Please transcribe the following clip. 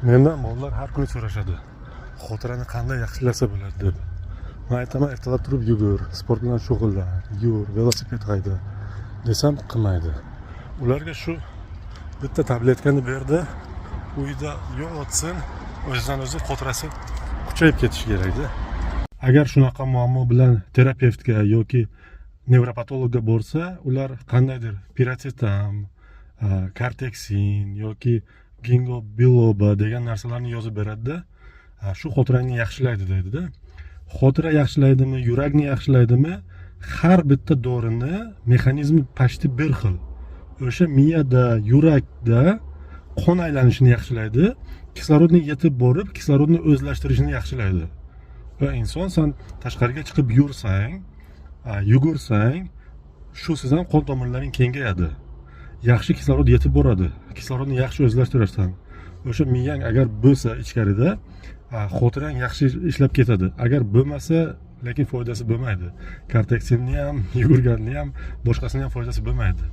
Mendan bolalar har kuni so'rashadi. Xotirani qanday yaxshilasa bo'ladi deb. Men aytaman, ertalab turib yugur, sport bilan shug'ullan, yur, velosiped hayda desam qilmaydi. Ularga shu bitta tabletkani berdi, uyda yo'tsin, o'zidan o'zi xotirasi kuchayib ketishi kerak-da. Agar shunaqa muammo bilan terapevtga yoki nevropatologga borsa, ular qandaydir piracetam, karteksin yoki gingo biloba degan narsalarni yozib beradi-da, shu xotirangni yaxshilaydi deydi-da. Xotira yaxshilaydimi, yurakni yaxshilaydimi? Har bitta dorini mexanizmi pashti bir xil. O'sha miyada, yurakda qon aylanishini yaxshilaydi, kislorodni yetib borib, kislorodni o'zlashtirishini yaxshilaydi. Va inson sen tashqariga chiqib yursang, yugursang, shu sizdan qon tomirlaring kengayadi. Yaxshi kislorod yetib boradi. Kislorodni yaxshi o'zlashtirarsan. O'sha miyang agar bo'lsa ichkarida, xotirang yaxshi ishlab ketadi. Agar bo'lmasa, lekin foydasi bo'lmaydi. Karteksinni ham, yugurganni ham, boshqasini ham foydasi bo'lmaydi.